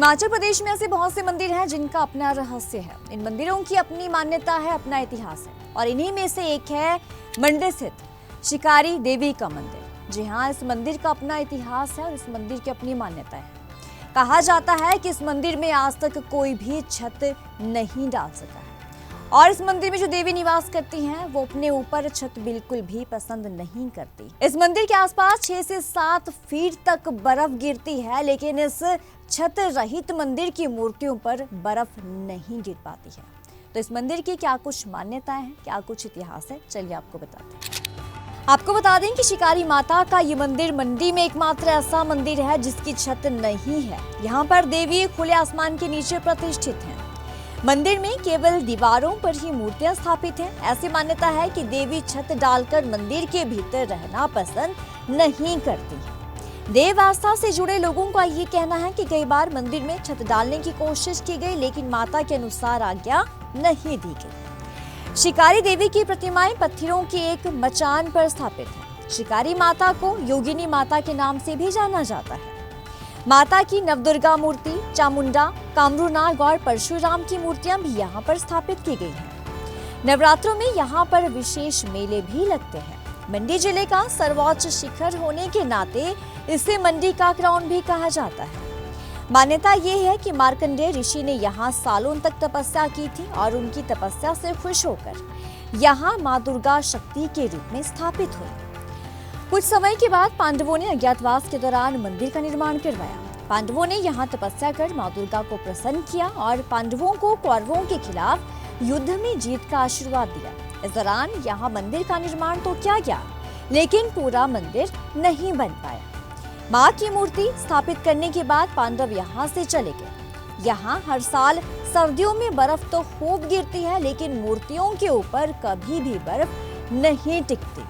हिमाचल प्रदेश में ऐसे बहुत से मंदिर हैं जिनका अपना रहस्य है। इन मंदिरों की अपनी मान्यता है, अपना इतिहास है और इन्हीं में से एक है मंडी स्थित शिकारी देवी का मंदिर। जी हाँ, इस मंदिर का अपना इतिहास है और इस मंदिर की अपनी मान्यता है। कहा जाता है कि इस मंदिर में आज तक कोई भी छत नहीं डाल सका है और इस मंदिर में जो देवी निवास करती हैं वो अपने ऊपर छत बिल्कुल भी पसंद नहीं करती। इस मंदिर के आसपास 6 से 7 फीट तक बर्फ गिरती है, लेकिन इस छत रहित मंदिर की मूर्तियों पर बर्फ नहीं गिर पाती है। तो इस मंदिर की क्या कुछ मान्यताएं हैं, क्या कुछ इतिहास है, चलिए आपको बताते हैं। आपको बता दें कि शिकारी माता का ये मंदिर मंडी में एकमात्र ऐसा मंदिर है जिसकी छत नहीं है। यहाँ पर देवी खुले आसमान के नीचे प्रतिष्ठित हैं। मंदिर में केवल दीवारों पर ही मूर्तियां स्थापित हैं। ऐसी मान्यता है कि देवी छत डालकर मंदिर के भीतर रहना पसंद नहीं करती। देव आस्था से जुड़े लोगों का ये कहना है कि कई बार मंदिर में छत डालने की कोशिश की गई, लेकिन माता के अनुसार आज्ञा नहीं दी गई। शिकारी देवी की प्रतिमाएं पत्थरों की एक मचान पर स्थापित है। शिकारी माता को योगिनी माता के नाम से भी जाना जाता है। माता की नवदुर्गा मूर्ति, चामुंडा, कामरूनाग और परशुराम की मूर्तियां भी यहाँ पर स्थापित की गई हैं। नवरात्रों में यहाँ पर विशेष मेले भी लगते हैं। मंडी जिले का सर्वोच्च शिखर होने के नाते इसे मंडी का क्राउन भी कहा जाता है। मान्यता ये है कि मार्कंडेय ऋषि ने यहाँ सालों तक तपस्या की थी और उनकी तपस्या से खुश होकर यहाँ माँ दुर्गा शक्ति के रूप में स्थापित हुई। कुछ समय के बाद पांडवों ने अज्ञातवास के दौरान मंदिर का निर्माण करवाया। पांडवों ने यहाँ तपस्या कर माँ दुर्गा को प्रसन्न किया और पांडवों को कौरवों के खिलाफ युद्ध में जीत का आशीर्वाद दिया। इस दौरान यहाँ मंदिर का निर्माण तो किया गया, लेकिन पूरा मंदिर नहीं बन पाया। माँ की मूर्ति स्थापित करने के बाद पांडव यहाँ से चले गए। यहाँ हर साल सर्दियों में बर्फ तो खूब गिरती है, लेकिन मूर्तियों के ऊपर कभी भी बर्फ नहीं टिकती।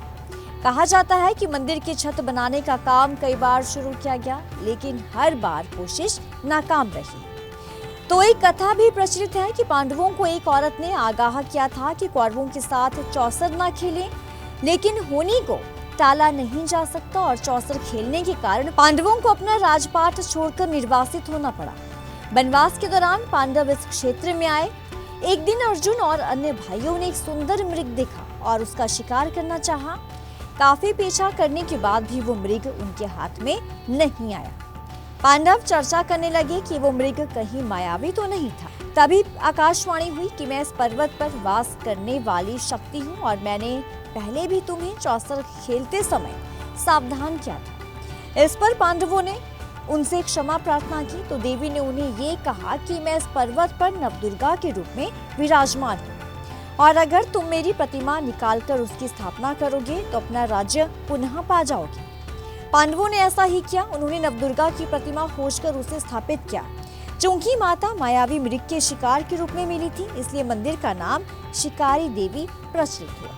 कहा जाता है कि मंदिर की छत बनाने का काम कई बार शुरू किया गया, लेकिन हर बार कोशिश नाकाम रही। तो एक कथा भी प्रचलित है कि पांडवों को एक औरत ने आगाह किया था कि कौरवों के साथ चौसर ना खेलें, लेकिन होनी को टाला नहीं जा सकता और चौसर खेलने के कारण पांडवों को अपना राजपाट छोड़कर निर्वासित होना पड़ा। वनवास के दौरान पांडव इस क्षेत्र में आए। एक दिन अर्जुन और अन्य भाइयों ने एक सुंदर मृग देखा और उसका शिकार करना चाहा। काफी पीछा करने के बाद भी वो मृग उनके हाथ में नहीं आया। पांडव चर्चा करने लगे कि वो मृग कहीं मायावी तो नहीं था। तभी आकाशवाणी हुई कि मैं इस पर्वत पर वास करने वाली शक्ति हूँ और मैंने पहले भी तुम्हें चौसर खेलते समय सावधान किया था। इस पर पांडवों ने उनसे क्षमा प्रार्थना की तो देवी ने उन्हें ये कहा कि मैं इस पर्वत पर नवदुर्गा के रूप में विराजमान हूँ और अगर तुम मेरी प्रतिमा निकालकर उसकी स्थापना करोगे तो अपना राज्य पुनः पा जाओगे। पांडवों ने ऐसा ही किया। उन्होंने नवदुर्गा की प्रतिमा खोजकर उसे स्थापित किया। चूंकि माता मायावी मृग के शिकार के रूप में मिली थी, इसलिए मंदिर का नाम शिकारी देवी प्रचलित हुआ।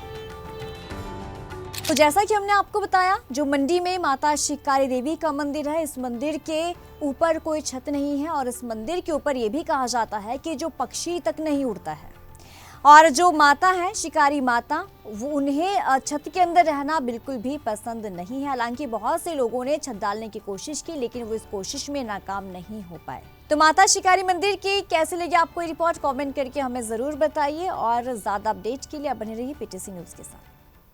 तो जैसा कि हमने आपको बताया, जो मंडी में माता शिकारी देवी का मंदिर है, इस मंदिर के ऊपर कोई छत नहीं है और इस मंदिर के ऊपर यह भी कहा जाता है कि जो पक्षी तक नहीं उड़ता है। और जो माता है शिकारी माता, वो उन्हें छत के अंदर रहना बिल्कुल भी पसंद नहीं है। हालांकि बहुत से लोगों ने छत डालने की कोशिश की, लेकिन वो इस कोशिश में नाकाम नहीं हो पाए। तो माता शिकारी मंदिर की कैसे लगी आपको ये रिपोर्ट, कमेंट करके हमें जरूर बताइए और ज्यादा अपडेट के लिए बने रहिए पीटीसी न्यूज के साथ।